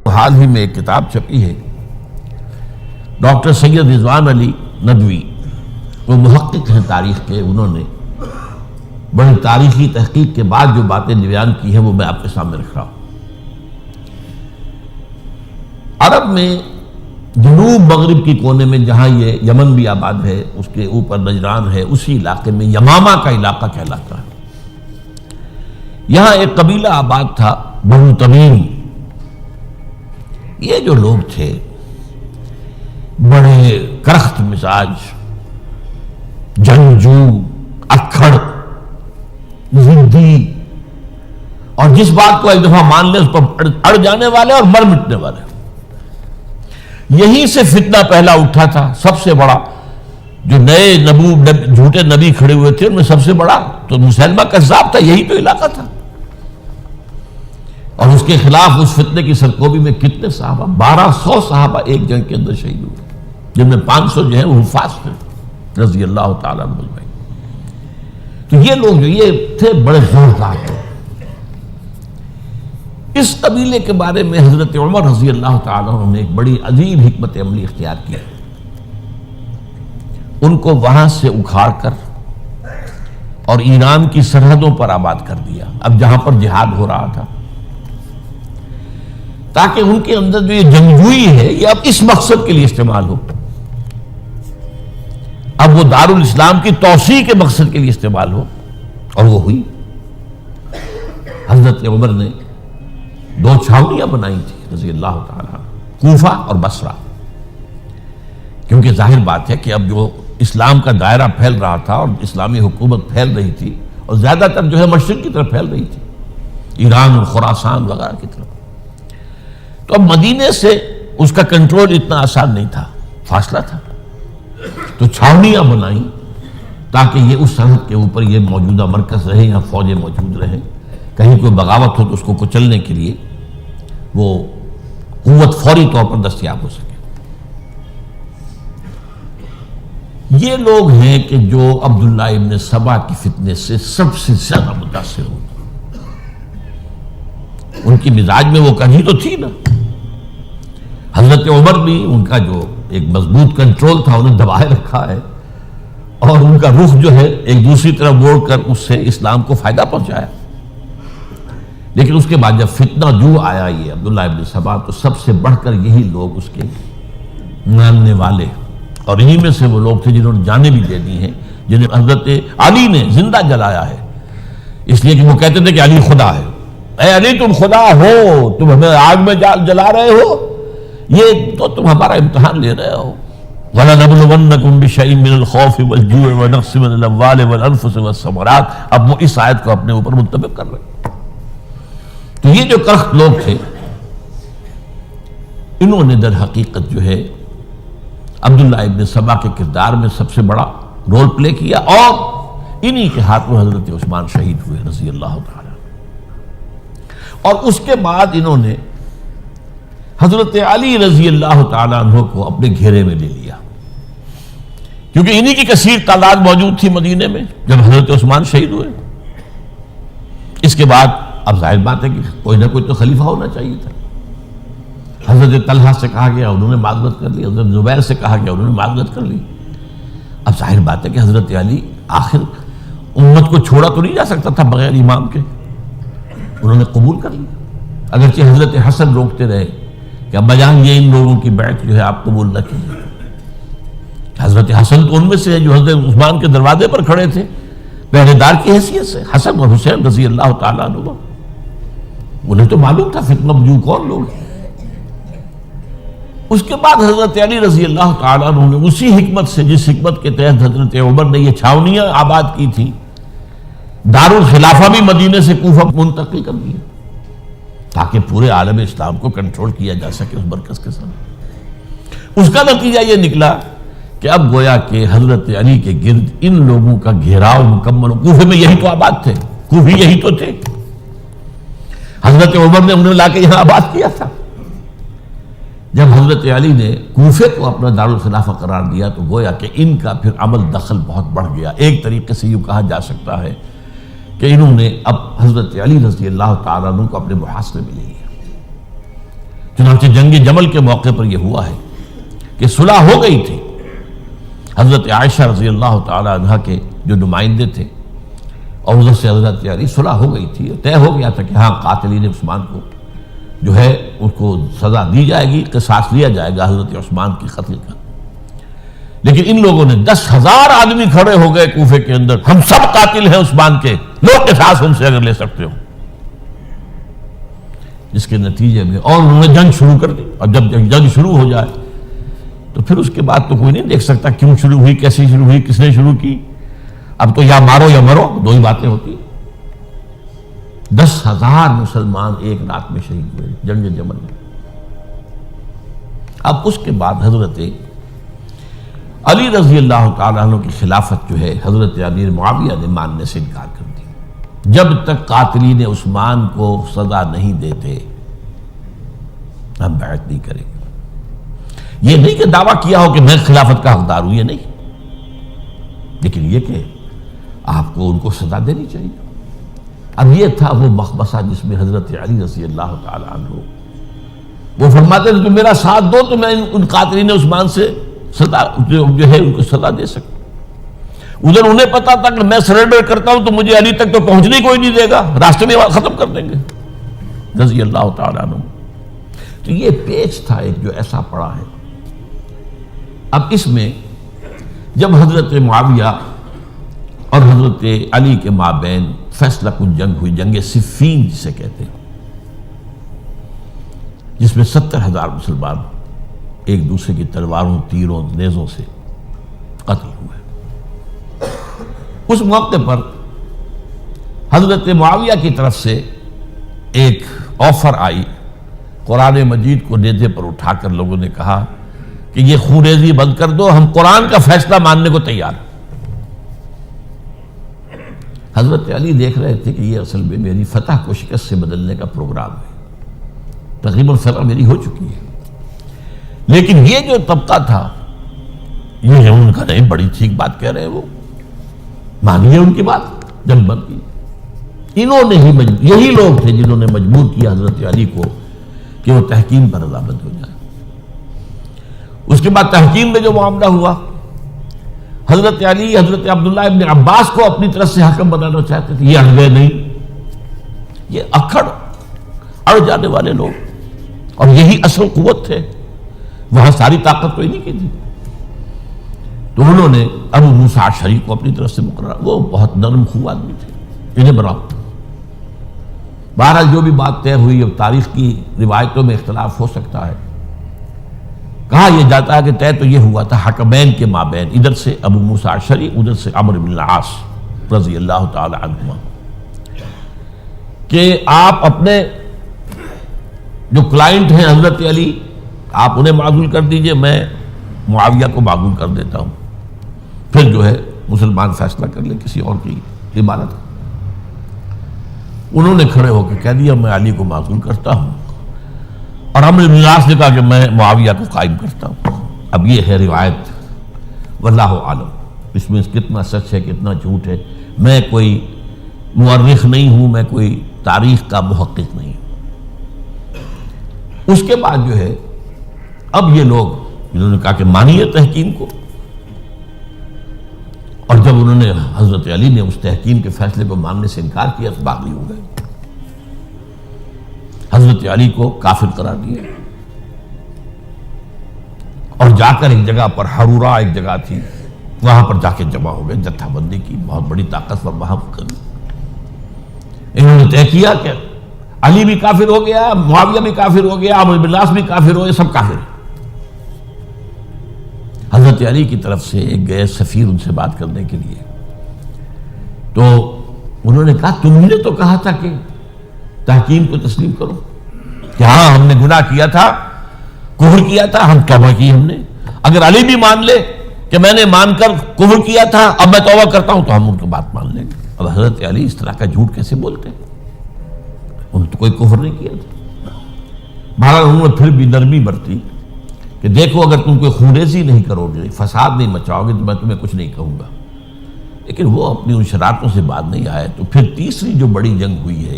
حال ہی میں ایک کتاب چھپی ہے، ڈاکٹر سید رضوان علی ندوی، وہ محقق ہیں تاریخ کے، انہوں نے بڑی تاریخی تحقیق کے بعد جو باتیں بیان کی ہیں وہ میں آپ کے سامنے رکھ رہا ہوں۔ عرب میں جنوب مغرب کی کونے میں جہاں یہ یمن بھی آباد ہے، اس کے اوپر نجران ہے، اسی علاقے میں یمامہ کا علاقہ کہلاتا ہے۔ یہاں ایک قبیلہ آباد تھا، بنو تمیم۔ یہ جو لوگ تھے بڑے کرخت مزاج، جنگجو، اکھڑ، ضدی، اور جس بات کو ایک دفعہ مان لیں اس پر اڑ جانے والے اور مر مٹنے والے۔ یہیں سے فتنہ پہلا اٹھا تھا۔ سب سے بڑا جو نئے جھوٹے نبی کھڑے ہوئے تھے ان میں سب سے بڑا تو مسلمہ کذاب تھا، یہی تو علاقہ تھا، اور اس کے خلاف اس فتنے کی سرکوبی میں کتنے صحابہ، 1200 صحابہ ایک جنگ کے اندر شہید ہوئے، جن میں 500 جو ہیں وہ حفاظ تھے رضی اللہ تعالیٰ عنہ اجمعین۔ تو یہ لوگ جو یہ تھے بڑے زوردار تھے۔ اس قبیلے کے بارے میں حضرت عمر رضی اللہ تعالیٰ عنہ نے ایک بڑی عجیب حکمت عملی اختیار کی۔ ان کو وہاں سے اکھاڑ کر اور ایران کی سرحدوں پر آباد کر دیا، اب جہاں پر جہاد ہو رہا تھا، تاکہ ان کے اندر جو یہ جنگجوئی ہے یہ اب اس مقصد کے لیے استعمال ہو، اب وہ دارالاسلام کی توسیع کے مقصد کے لیے استعمال ہو، اور وہ ہوئی۔ حضرت عمر نے 2 چھاؤنیاں بنائی تھی رضی اللہ تعالیٰ، کوفہ اور بصرہ، کیونکہ ظاہر بات ہے کہ اب جو اسلام کا دائرہ پھیل رہا تھا اور اسلامی حکومت پھیل رہی تھی، اور زیادہ تر جو ہے مشرق کی طرف پھیل رہی تھی، ایران اور خراسان وغیرہ کی طرف، تو اب مدینے سے اس کا کنٹرول اتنا آسان نہیں تھا، فاصلہ تھا، تو چھاؤنیاں بنائیں تاکہ یہ اس سرحد کے اوپر یہ موجودہ مرکز رہے، یہاں فوجیں موجود رہیں، کہیں کوئی بغاوت ہو تو اس کو کچلنے کے لیے وہ قوت فوری طور پر دستیاب ہو سکے۔ یہ لوگ ہیں کہ جو عبداللہ ابن سبا کی فتنے سے سب سے زیادہ متاثر ہوئے۔ ان کی مزاج میں وہ کمی تو تھی نا، حضرت عمر بھی ان کا جو ایک مضبوط کنٹرول تھا انہیں دبائے رکھا ہے، اور ان کا رخ جو ہے ایک دوسری طرف موڑ کر اس سے اسلام کو فائدہ پہنچایا۔ لیکن اس کے بعد جب فتنہ جو آیا یہ عبداللہ ابن سبا، تو سب سے بڑھ کر یہی لوگ اس کے ماننے والے، اور انہی میں سے وہ لوگ تھے جنہوں نے جانیں بھی دے دی ہیں، جنہیں حضرت علی نے زندہ جلایا ہے، اس لیے کہ وہ کہتے تھے کہ علی خدا ہے۔ اے علی تم خدا ہو، تم ہمیں آگ میں جلا رہے ہو، یہ تو تم ہمارا امتحان لے رہے ہو۔ وَلَنَبْلُوَنَّكُمْ بِشَيْءٍ مِّنَ الْخَوْفِ وَالْجُوعِ وَنَقْصٍ مِّنَ الْأَمْوَالِ وَالْأَنفُسِ وَالثَّمَرَاتِ۔ اب وہ اس آیت کو اپنے اوپر منطبق کر رہے ہیں۔ تو یہ جو کرخت لوگ تھے، انہوں نے در حقیقت جو ہے عبداللہ ابن سبا کے کردار میں سب سے بڑا رول پلے کیا، اور انہی کے ہاتھوں حضرت عثمان شہید ہوئے رضی اللہ تعالیٰ۔ اور اس کے بعد انہوں نے حضرت علی رضی اللہ تعالیٰ عنہ کو اپنے گھیرے میں لے لیا، کیونکہ انہی کی کثیر تعداد موجود تھی مدینے میں جب حضرت عثمان شہید ہوئے۔ اس کے بعد اب ظاہر بات ہے کہ کوئی نہ کوئی تو خلیفہ ہونا چاہیے تھا۔ حضرت طلحہ سے کہا گیا، انہوں نے معذرت کر لی، حضرت زبیر سے کہا گیا، انہوں نے معذرت کر لی۔ اب ظاہر بات ہے کہ حضرت علی آخر امت کو چھوڑا تو نہیں جا سکتا تھا بغیر امام کے، انہوں نے قبول کر لیا، اگرچہ حضرت حسن روکتے رہے کہ ابا جان یہ ان لوگوں کی بیعت جو ہے آپ قبول نہ کیجیے۔ حضرت حسن تو ان میں سے ہیں جو حضرت عثمان کے دروازے پر کھڑے تھے پہرے دار کی حیثیت سے، حسن اور حسین رضی اللہ تعالیٰ عنہ، انہیں تو معلوم تھا فتنہ جو کون لوگ ہیں۔ اس کے بعد حضرت علی رضی اللہ تعالیٰ عنہ نے اسی حکمت سے، جس حکمت کے تحت حضرت عمر نے یہ چھاونیاں آباد کی تھی، دارالخلافہ بھی مدینے سے کوفہ منتقل کر دیا تاکہ پورے عالم اسلام کو کنٹرول کیا جا سکے اس مرکز کے ساتھ۔ اس کا نتیجہ یہ نکلا کہ اب گویا کہ حضرت علی کے گرد ان لوگوں کا گھیراؤ مکمل، کوفے میں یہی تو آباد تھے، کوفی یہی تو تھے، حضرت عمر نے انہیں لا کے یہاں آباد کیا تھا۔ جب حضرت علی نے کوفے کو اپنا دارالخلافہ قرار دیا تو گویا کہ ان کا پھر عمل دخل بہت بڑھ گیا۔ ایک طریقے سے یوں کہا جا سکتا ہے کہ انہوں نے اب حضرت علی رضی اللہ تعالیٰ عنہ کو اپنے محاصرے میں لے لیا۔ چنانچہ جنگ جمل کے موقع پر یہ ہوا ہے کہ صلح ہو گئی تھی. حضرت عائشہ رضی اللہ تعالی عنہ کے جو نمائندے تھے اور ادھر سے حضرت علی، صلح ہو گئی تھی، طے ہو گیا تھا کہ ہاں قاتلین عثمان کو جو ہے اس کو سزا دی جائے گی، قصاص لیا جائے گا حضرت عثمان کی قتل کا. لیکن ان لوگوں نے 10,000 آدمی کھڑے ہو گئے کوفے کے اندر، ہم سب قاتل ہیں عثمان کے، لو قصاص ہم سے اگر لے سکتے ہو. جس کے نتیجے میں اور انہوں نے جنگ شروع کر دی. اور جب جنگ شروع ہو جائے تو پھر اس کے بعد تو کوئی نہیں دیکھ سکتا کیوں شروع ہوئی، کیسے شروع ہوئی، کس نے شروع کی. اب تو یا مارو یا مرو، دو ہی باتیں ہوتی. 10,000 مسلمان ایک رات میں شہید ہوئے جنگ جمل میں. اب اس کے بعد حضرت علی رضی اللہ تعالیٰ عنہ کی خلافت جو ہے حضرت امیر معاویہ نے ماننے سے انکار کر دیا. جب تک قاتلین عثمان کو سزا نہیں دیتے ہم بیعت نہیں کریں گے. یہ نہیں کہ دعویٰ کیا ہو کہ میں خلافت کا حقدار ہوں، یہ نہیں، لیکن یہ کہ آپ کو ان کو سزا دینی چاہیے. اب یہ تھا وہ مخمصہ جس میں حضرت علی رضی اللہ تعالی عنہ وہ فرماتے تھے کہ میرا ساتھ دو تو میں ان قاتلین عثمان سے سزا جو ہے ان کو سزا دے سکتا. ادھر انہیں پتا تھا کہ میں سرنڈر کرتا ہوں تو مجھے علی تک تو پہنچنے کوئی نہیں دے گا، راستے میں ختم کر دیں گے رضی اللہ تعالی عنہ. تو یہ پیچ تھا ایک جو ایسا پڑا ہے. اب اس میں جب حضرت معاویہ اور حضرت علی کے مابین فیصلہ کن جنگ ہوئی، جنگ صفین جسے کہتے ہیں، جس میں 70,000 مسلمان ایک دوسرے کی تلواروں، تیروں، نیزوں سے قتل ہوئے. اس موقع پر حضرت معاویہ کی طرف سے ایک آفر آئی. قرآن مجید کو نیزے پر اٹھا کر لوگوں نے کہا کہ یہ خونریزی بند کر دو، ہم قرآن کا فیصلہ ماننے کو تیار ہیں. حضرت علی دیکھ رہے تھے کہ یہ اصل میں میری فتح کو شکست سے بدلنے کا پروگرام ہے. تقریباً فتح میری ہو چکی ہے، لیکن یہ جو طبقہ تھا یہ ان کا نہیں، بڑی ٹھیک بات کہہ رہے ہیں، وہ مانیے ان کی بات، جنگ بند کی. انہوں نے ہی یہی لوگ تھے جنہوں نے مجبور کیا حضرت علی کو کہ وہ تحکیم پر رضامند ہو جائے. اس کے بعد تحکیم میں جو معاملہ ہوا، حضرت علی حضرت عبداللہ ابن عباس کو اپنی طرف سے حاکم بنانا چاہتے تھے، یہ اڑ گئے نہیں. یہ اکھڑ اڑ جانے والے لوگ، اور یہی اصل قوت تھے، وہاں ساری طاقت تو انہی کی تھی. تو انہوں نے ابو موسیٰ اشعری کو اپنی طرف سے مقررہ، وہ بہت نرم خو آدمی تھے، انہیں بناؤ. بہرحال جو بھی بات طے ہوئی، اب تاریخ کی روایتوں میں اختلاف ہو سکتا ہے. کہا یہ جاتا ہے کہ طے تو یہ ہوا تھا حکمین کے مابین، ادھر سے ابو موسیٰ اشعری، ادھر سے عمرو بن العاص رضی اللہ تعالی عنہما، کہ آپ اپنے جو کلائنٹ ہیں حضرت علی آپ انہیں معزول کر دیجئے، میں معاویہ کو معزول کر دیتا ہوں، پھر جو ہے مسلمان فیصلہ کر لیں کسی اور کی عبادت. انہوں نے کھڑے ہو کے کہہ دیا میں علی کو معزول کرتا ہوں، اور عمرو بن العاص نے کہا کہ میں معاویہ کو قائم کرتا ہوں. اب یہ ہے روایت، واللہ عالم اس میں کتنا سچ ہے کتنا جھوٹ ہے. میں کوئی مورخ نہیں ہوں، میں کوئی تاریخ کا محقق نہیں ہوں. اس کے بعد جو ہے اب یہ لوگ جنہوں نے کہا کہ مانیے تحکیم کو، اور جب انہوں نے حضرت علی نے اس تحکیم کے فیصلے کو ماننے سے انکار کیا تو باغی ہو گئے، حضرت علی کو کافر قرار دیا، اور جا کر ایک جگہ پر حرورہ ایک جگہ تھی وہاں پر جا کے جمع ہو گئے، جتھا بندی کی، بہت بڑی طاقت پر وہاں کر. انہوں نے طے کیا کہ علی بھی کافر ہو گیا، معاویہ بھی کافر ہو گیا، عمرو بن العاص بھی کافر ہو گئے، سب کافر ہیں. حضرت علی کی طرف سے ایک گئے سفیر ان سے بات کرنے کے لیے، تو انہوں نے کہا تم نے تو کہا تھا کہ تحکیم کو تسلیم کرو، کہ ہاں ہم نے گناہ کیا تھا، کفر کیا تھا، ہم توبہ کی ہم نے. اگر علی بھی مان لے کہ میں نے مان کر کفر کیا تھا اب میں توبہ کرتا ہوں تو ہم ان کی بات مان لیں گے. اب حضرت علی اس طرح کا جھوٹ کیسے بولتے ہیں؟ انہوں نے تو کوئی کفر نہیں کیا تھا. بہرحال انہوں نے پھر بھی نرمی برتی کہ دیکھو اگر تم کوئی خونریزی نہیں کرو گے، فساد نہیں مچاؤ گے تو میں تمہیں کچھ نہیں کہوں گا. لیکن وہ اپنی ان شرارتوں سے بعد نہیں آئے. تو پھر تیسری جو بڑی جنگ ہوئی ہے